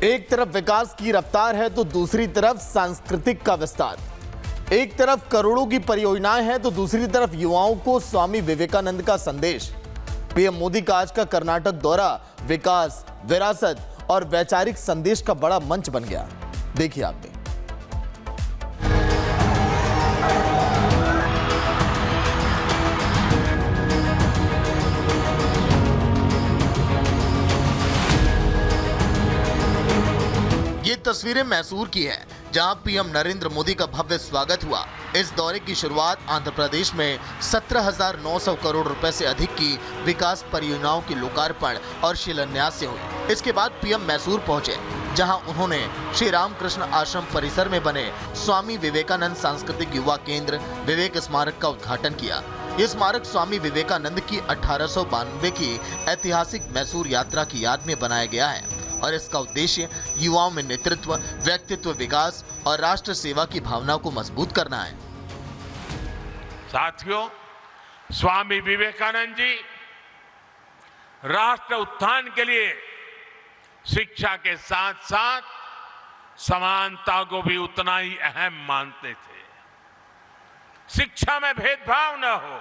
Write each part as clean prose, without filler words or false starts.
एक तरफ विकास की रफ्तार है तो दूसरी तरफ सांस्कृतिक का विस्तार। एक तरफ करोड़ों की परियोजनाएं हैं तो दूसरी तरफ युवाओं को स्वामी विवेकानंद का संदेश। पीएम मोदी का आज का कर्नाटक दौरा विकास, विरासत और वैचारिक संदेश का बड़ा मंच बन गया। देखिए आप भी। ये तस्वीरें मैसूर की हैं, जहां पीएम नरेंद्र मोदी का भव्य स्वागत हुआ। इस दौरे की शुरुआत आंध्र प्रदेश में 17,900 करोड़ रुपए से अधिक की विकास परियोजनाओं की लोकार्पण और शिलान्यास से हुई। इसके बाद पीएम मैसूर पहुंचे, जहां उन्होंने श्री रामकृष्ण आश्रम परिसर में बने स्वामी विवेकानंद सांस्कृतिक युवा केंद्र विवेक स्मारक का उद्घाटन किया। ये स्मारक स्वामी विवेकानंद की 1892 की ऐतिहासिक मैसूर यात्रा की याद में बनाया गया है और इसका उद्देश्य युवाओं में नेतृत्व, व्यक्तित्व विकास और राष्ट्र सेवा की भावना को मजबूत करना है। साथियों, स्वामी विवेकानंद जी राष्ट्र उत्थान के लिए शिक्षा के साथ साथ समानता को भी उतना ही अहम मानते थे। शिक्षा में भेदभाव न हो,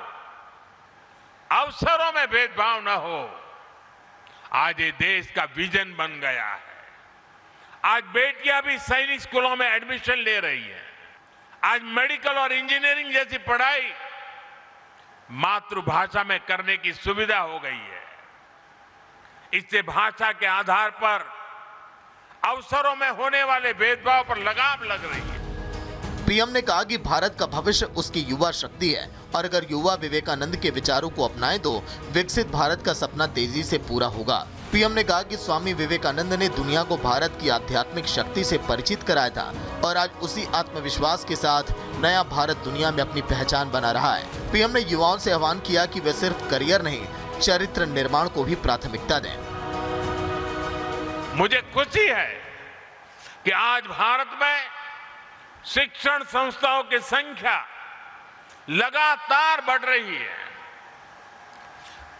अवसरों में भेदभाव न हो। आज ये देश का विजन बन गया है। आज बेटियां भी सैनिक स्कूलों में एडमिशन ले रही हैं। आज मेडिकल और इंजीनियरिंग जैसी पढ़ाई मातृभाषा में करने की सुविधा हो गई है। इससे भाषा के आधार पर अवसरों में होने वाले भेदभाव पर लगाम लग रही है। पीएम ने कहा कि भारत का भविष्य उसकी युवा शक्ति है और अगर युवा विवेकानंद के विचारों को अपनाएं तो विकसित भारत का सपना तेजी से पूरा होगा। पीएम ने कहा कि स्वामी विवेकानंद ने दुनिया को भारत की आध्यात्मिक शक्ति से परिचित कराया था और आज उसी आत्मविश्वास के साथ नया भारत दुनिया में अपनी पहचान बना रहा है। पीएम ने युवाओं से आह्वान किया कि वे सिर्फ करियर नहीं, चरित्र निर्माण को भी प्राथमिकता दें। मुझे खुशी है कि आज भारत में शिक्षण संस्थाओं की संख्या लगातार बढ़ रही है।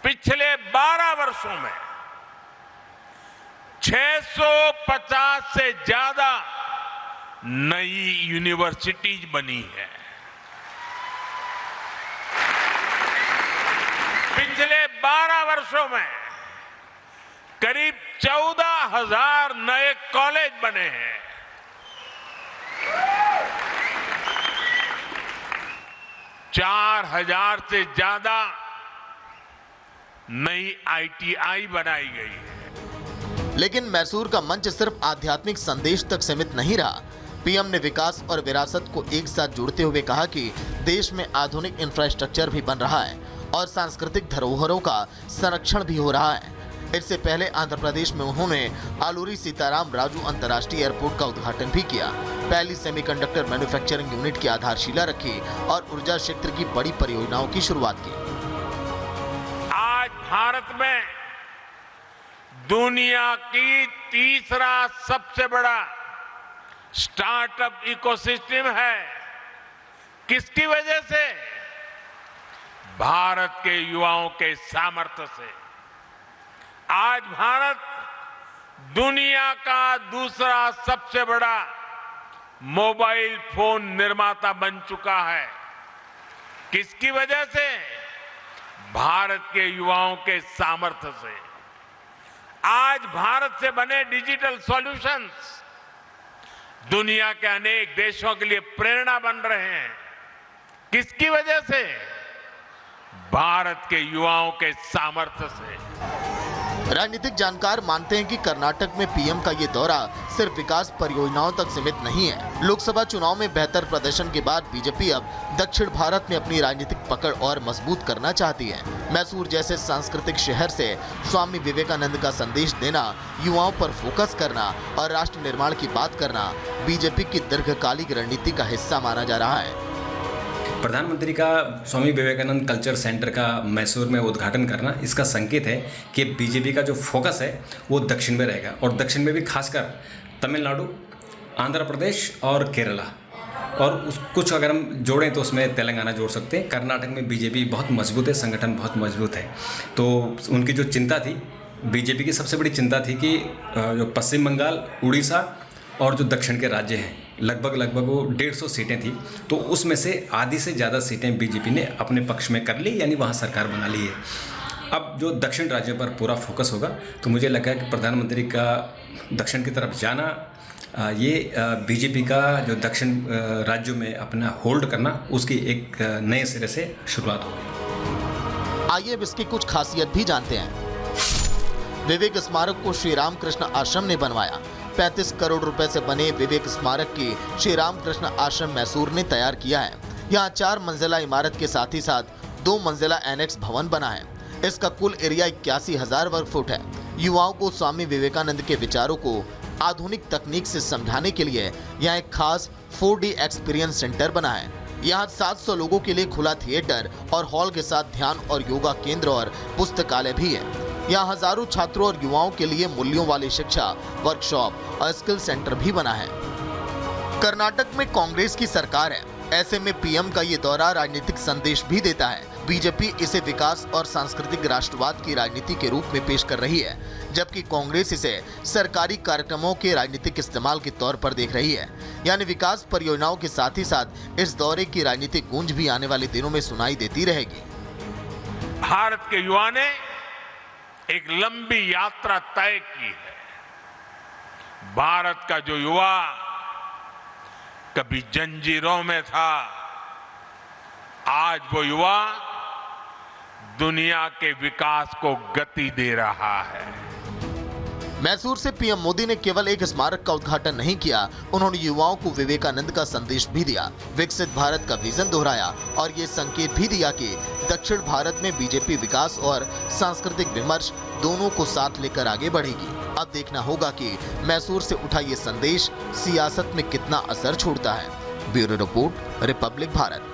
पिछले 12 वर्षों में 650 से ज्यादा नई यूनिवर्सिटीज बनी है। पिछले 12 वर्षों में करीब 14,000 नए कॉलेज बने हैं। 4,000 से ज्यादा नई ITI बनाई गई है। लेकिन मैसूर का मंच सिर्फ आध्यात्मिक संदेश तक सीमित नहीं रहा। पीएम ने विकास और विरासत को एक साथ जोड़ते हुए कहा कि देश में आधुनिक इंफ्रास्ट्रक्चर भी बन रहा है और सांस्कृतिक धरोहरों का संरक्षण भी हो रहा है। इससे पहले आंध्र प्रदेश में उन्होंने आलूरी सीताराम राजू अंतर्राष्ट्रीय एयरपोर्ट का उद्घाटन भी किया। पहली सेमीकंडक्टर मैन्युफैक्चरिंग यूनिट की आधारशिला रखी और ऊर्जा क्षेत्र की बड़ी परियोजनाओं की शुरुआत की। आज भारत में दुनिया की तीसरा सबसे बड़ा स्टार्टअप इकोसिस्टम है। किसकी वजह से? भारत के युवाओं के सामर्थ्य से। आज भारत दुनिया का दूसरा सबसे बड़ा मोबाइल फोन निर्माता बन चुका है। किसकी वजह से? भारत के युवाओं के सामर्थ्य से। आज भारत से बने डिजिटल सॉल्यूशंस दुनिया के अनेक देशों के लिए प्रेरणा बन रहे हैं। किसकी वजह से? भारत के युवाओं के सामर्थ्य से। राजनीतिक जानकार मानते हैं कि कर्नाटक में पीएम का ये दौरा सिर्फ विकास परियोजनाओं तक सीमित नहीं है। लोकसभा चुनाव में बेहतर प्रदर्शन के बाद बीजेपी अब दक्षिण भारत में अपनी राजनीतिक पकड़ और मजबूत करना चाहती है। मैसूर जैसे सांस्कृतिक शहर से स्वामी विवेकानंद का संदेश देना, युवाओं पर फोकस करना और राष्ट्र निर्माण की बात करना बीजेपी की दीर्घकालिक रणनीति का हिस्सा माना जा रहा है। प्रधानमंत्री का स्वामी विवेकानंद कल्चर सेंटर का मैसूर में उद्घाटन करना इसका संकेत है कि बीजेपी का जो फोकस है वो दक्षिण में रहेगा और दक्षिण में भी खासकर तमिलनाडु, आंध्र प्रदेश और केरला और कुछ अगर हम जोड़ें तो उसमें तेलंगाना जोड़ सकते हैं। कर्नाटक में बीजेपी बहुत मजबूत है, संगठन बहुत मजबूत है। तो उनकी जो चिंता थी बीजेपी की सबसे बड़ी चिंता थी कि जो पश्चिम बंगाल, उड़ीसा और जो दक्षिण के राज्य हैं, लगभग वो 150 सीटें थी, तो उसमें से आधी से ज़्यादा सीटें बीजेपी ने अपने पक्ष में कर ली, यानी वहाँ सरकार बना ली है। अब जो दक्षिण राज्यों पर पूरा फोकस होगा, तो मुझे लगा कि प्रधानमंत्री का दक्षिण की तरफ जाना, ये बीजेपी का जो दक्षिण राज्यों में अपना होल्ड करना, उसकी एक नए सिरे से शुरुआत होगी। आइए अब इसकी कुछ खासियत भी जानते हैं। विवेक स्मारक को श्री रामकृष्ण आश्रम ने बनवाया। 35 करोड़ रुपए से बने विवेक स्मारक की श्री रामकृष्ण आश्रम मैसूर ने तैयार किया है। यहाँ 4 मंजिला इमारत के साथ ही साथ 2 मंजिला एनेक्स भवन बना है। इसका कुल एरिया 81,000 वर्ग फुट है। युवाओं को स्वामी विवेकानंद के विचारों को आधुनिक तकनीक से समझाने के लिए यहाँ एक खास 4D एक्सपीरियंस सेंटर बना है। यहाँ 700 लोगों के लिए खुला थिएटर और हॉल के साथ ध्यान और योगा केंद्र और पुस्तकालय भी है। यहाँ हजारों छात्रों और युवाओं के लिए मूल्यों वाली शिक्षा, वर्कशॉप और स्किल सेंटर भी बना है। कर्नाटक में कांग्रेस की सरकार है, ऐसे में पीएम का ये दौरा राजनीतिक संदेश भी देता है। बीजेपी इसे विकास और सांस्कृतिक राष्ट्रवाद की राजनीति के रूप में पेश कर रही है, जबकि कांग्रेस इसे सरकारी कार्यक्रमों के राजनीतिक इस्तेमाल के तौर पर देख रही है। यानी विकास परियोजनाओं के साथ ही साथ इस दौरे की राजनीतिक गूंज भी आने वाले दिनों में सुनाई देती रहेगी। भारत के युवा ने एक लंबी यात्रा तय की है। भारत का जो युवा कभी जंजीरों में था, आज वो युवा दुनिया के विकास को गति दे रहा है। मैसूर से पीएम मोदी ने केवल एक स्मारक का उद्घाटन नहीं किया, उन्होंने युवाओं को विवेकानंद का संदेश भी दिया, विकसित भारत का विजन दोहराया और ये संकेत भी दिया कि दक्षिण भारत में बीजेपी विकास और सांस्कृतिक विमर्श दोनों को साथ लेकर आगे बढ़ेगी। अब देखना होगा कि मैसूर से उठा ये संदेश सियासत में कितना असर छोड़ता है। Bureau report, Republic Bharat.